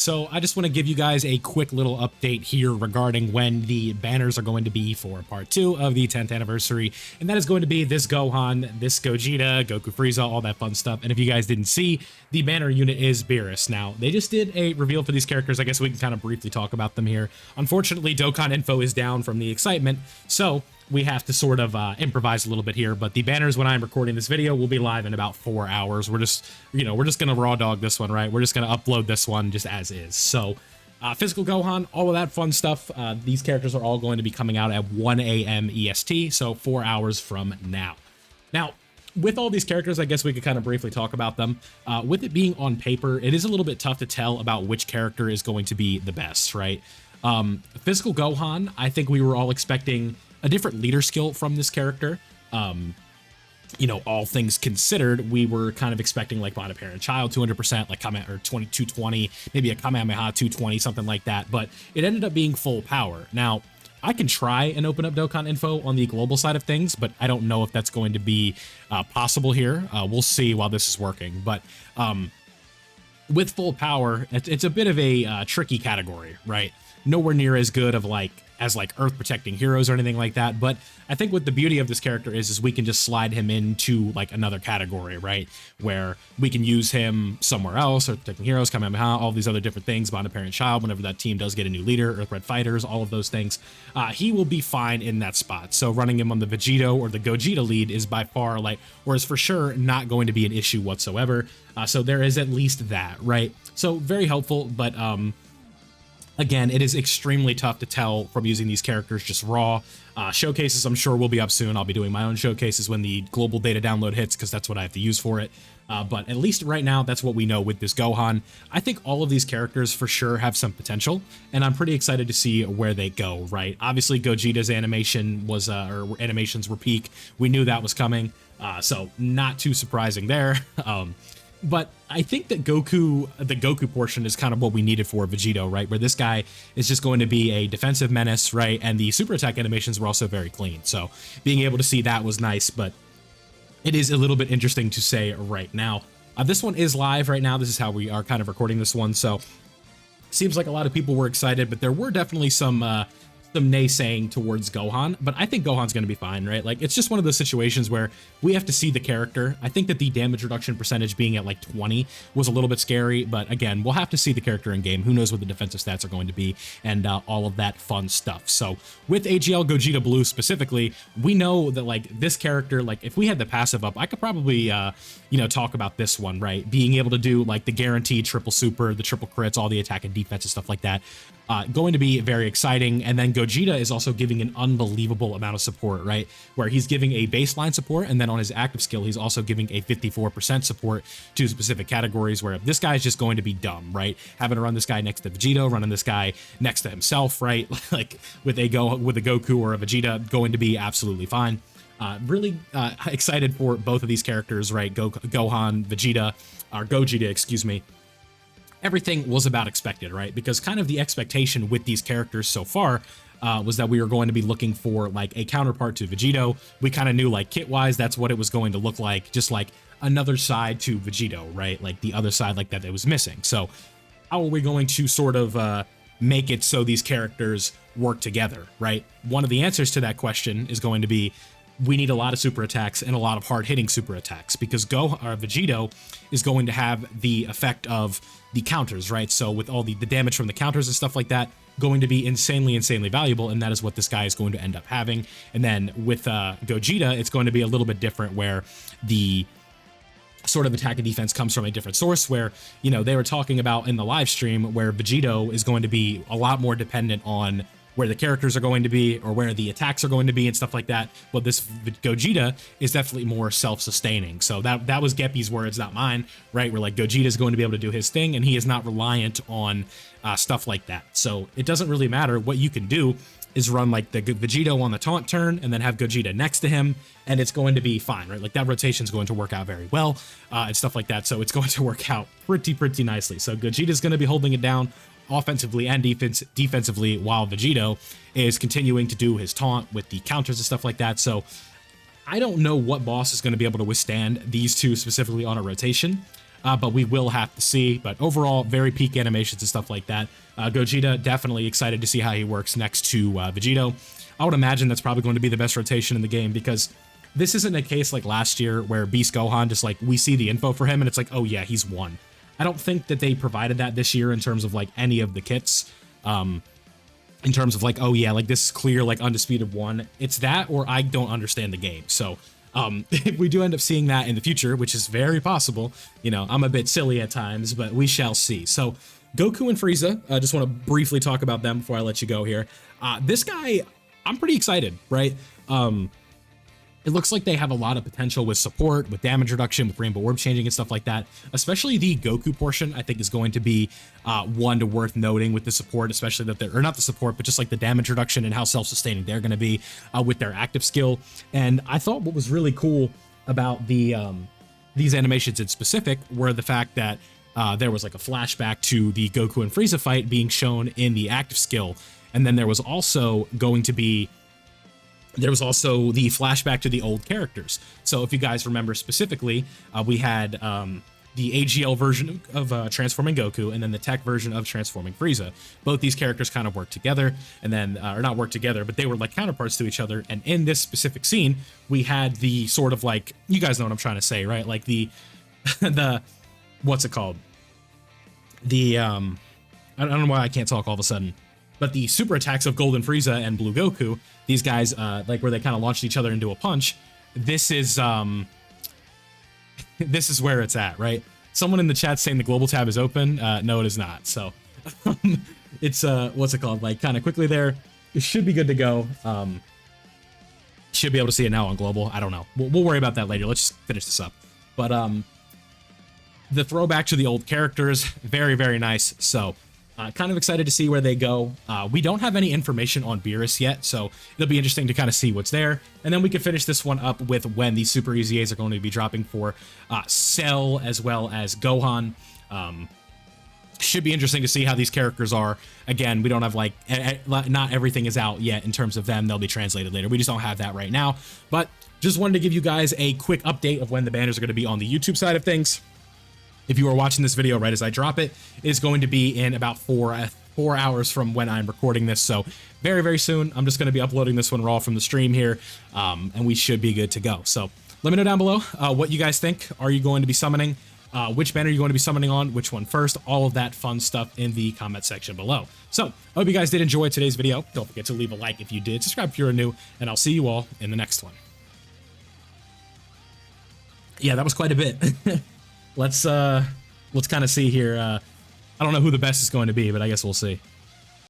So I just want to give you guys a quick little update here regarding when the banners are going to be for part 2 of the 10th anniversary, and that is going to be this Gohan, this Gogeta, Goku Frieza, all that fun stuff. And if you guys didn't see, the banner unit is Beerus. Now, they just did a reveal for these characters. I guess we can kind of briefly talk about them here. Unfortunately, Dokkan info is down from the excitement, so we have to sort of improvise a little bit here, but the banners when I'm recording this video will be live in about 4 hours. We're just gonna raw dog this one, right? We're just gonna upload this one just as is. So physical Gohan, all of that fun stuff. These characters are all going to be coming out at 1 a.m. EST, so 4 hours from now. Now, with all these characters, I guess we could kind of briefly talk about them. With it being on paper, it is a little bit tough to tell about which character is going to be the best, right? Physical Gohan, I think we were all expecting a different leader skill from this character. All things considered, we were kind of expecting like Bond Parent Child 200%, like Kame or 2220, maybe a Kamehameha 220, something like that, but it ended up being full power. Now, I can try and open up Dokkan info on the global side of things, but I don't know if that's going to be possible here. We'll see while this is working, but with full power, it's a bit of a tricky category, right? Nowhere near as good of as earth protecting heroes or anything like that, but I think what the beauty of this character is we can just slide him into like another category, right, where we can use him somewhere else, earth protecting heroes, Kamehameha, all these other different things, Bond Parent Child, whenever that team does get a new leader, Earth Red Fighters, all of those things, he will be fine in that spot. So running him on the Vegito or the Gogeta lead is by far or is for sure not going to be an issue whatsoever. So there is at least that, right? So very helpful, but again, it is extremely tough to tell from using these characters just raw. Showcases, I'm sure, will be up soon. I'll be doing my own showcases when the global data download hits, because that's what I have to use for it. But at least right now, that's what we know with this Gohan. I think all of these characters for sure have some potential, and I'm pretty excited to see where they go, right? Obviously, Gogeta's animation was, or animations were peak. We knew that was coming, so not too surprising there. But I think that the Goku portion is kind of what we needed for Vegito, right? Where this guy is just going to be a defensive menace, right? And the super attack animations were also very clean. So being able to see that was nice, but it is a little bit interesting to say right now. This one is live right now. This is how we are kind of recording this one. So seems like a lot of people were excited, but there were definitely some naysaying towards Gohan, but I think Gohan's going to be fine, right? Like, it's just one of those situations where we have to see the character. I think that the damage reduction percentage being at like 20 was a little bit scary, but again, we'll have to see the character in game. Who knows what the defensive stats are going to be and all of that fun stuff. So with AGL Gogeta Blue specifically, we know that like this character, like if we had the passive up, I could probably, talk about this one, right? Being able to do like the guaranteed triple super, the triple crits, all the attack and defense and stuff like that. Going to be very exciting. And then Gogeta is also giving an unbelievable amount of support, right? Where he's giving a baseline support, and then on his active skill, he's also giving a 54% support to specific categories, where this guy is just going to be dumb, right? Having to run this guy next to Vegito, running this guy next to himself, right? Like with a Goku or a Vegeta, going to be absolutely fine. Really excited for both of these characters, right? Gohan, Vegeta, or Gogeta, excuse me. Everything was about expected, right? Because kind of the expectation with these characters so far was that we were going to be looking for like a counterpart to Vegito. We kind of knew like kit-wise, that's what it was going to look like, just like another side to Vegito, right? Like the other side like that it was missing. So how are we going to sort of make it so these characters work together, right? One of the answers to that question is going to be we need a lot of super attacks and a lot of hard-hitting super attacks, because Vegito is going to have the effect of the counters, right? So with all the damage from the counters and stuff like that, going to be insanely valuable, and that is what this guy is going to end up having. And then with Gogeta, it's going to be a little bit different, where the sort of attack and defense comes from a different source, where, they were talking about in the live stream where Vegito is going to be a lot more dependent on where the characters are going to be or where the attacks are going to be and stuff like that. Well, this Gogeta is definitely more self-sustaining. So that was Geppy's words, not mine, right? Where like Gogeta is going to be able to do his thing, and he is not reliant on stuff like that. So it doesn't really matter. What you can do is run like the Vegito on the taunt turn and then have Gogeta next to him, and it's going to be fine, right? Like that rotation is going to work out very well and stuff like that. So it's going to work out pretty nicely. So Gogeta is going to be holding it down offensively and defensively, while Vegito is continuing to do his taunt with the counters and stuff like that. So I don't know what boss is going to be able to withstand these two specifically on a rotation. but we will have to see. But overall, very peak animations and stuff like that. Gogeta, definitely excited to see how he works next to Vegito. I would imagine that's probably going to be the best rotation in the game, because this isn't a case like last year where Beast Gohan just like, we see the info for him and it's like, oh yeah, he's one. I don't think that they provided that this year in terms of like any of the kits. In terms of like, oh yeah, like this is clear, like undisputed one. It's that, or I don't understand the game. So if we do end up seeing that in the future, which is very possible, you know, I'm a bit silly at times, but we shall see. So Goku and Frieza, I just want to briefly talk about them before I let you go here. This guy, I'm pretty excited, right? It looks like they have a lot of potential with support, with damage reduction, with rainbow orb changing and stuff like that. Especially the Goku portion, I think, is going to be one to worth noting with the support, especially that they're, or not the support, but just like the damage reduction and how self-sustaining they're going to be with their active skill. And I thought what was really cool about the these animations in specific were the fact that there was like a flashback to the Goku and Frieza fight being shown in the active skill. And then there was also going to be the flashback to the old characters. So if you guys remember specifically, we had the AGL version of transforming Goku, and then the tech version of transforming Frieza. Both these characters kind of work together, and then, or not work together, but they were like counterparts to each other. And in this specific scene, we had the sort of like, you guys know what I'm trying to say, right? Like the, what's it called? The, I don't know why I can't talk all of a sudden. But the super attacks of Golden Frieza and Blue Goku, these guys, like where they kind of launched each other into a punch, this is this is where it's at, right? Someone in the chat saying the global tab is open. No, it is not. So it's, what's it called? Like kind of quickly there. It should be good to go. Should be able to see it now on global. I don't know. We'll worry about that later. Let's just finish this up. But the throwback to the old characters, very, very nice. So kind of excited to see where they go. We don't have any information on Beerus yet, so it'll be interesting to kind of see what's there. And then we can finish this one up with when the Super EZAs are going to be dropping for Cell as well as Gohan. Should be interesting to see how these characters are. Again, we don't have like, not everything is out yet in terms of them. They'll be translated later. We just don't have that right now. But just wanted to give you guys a quick update of when the banners are going to be on the YouTube side of things. If you are watching this video right as I drop it, it's going to be in about 4 hours from when I'm recording this. So very, very soon, I'm just going to be uploading this one raw from the stream here, and we should be good to go. So let me know down below what you guys think. Are you going to be summoning? Which banner are you going to be summoning on? Which one first? All of that fun stuff in the comment section below. So I hope you guys did enjoy today's video. Don't forget to leave a like if you did. Subscribe if you're new, and I'll see you all in the next one. Yeah, that was quite a bit. Let's kind of see here. I don't know who the best is going to be, but I guess we'll see.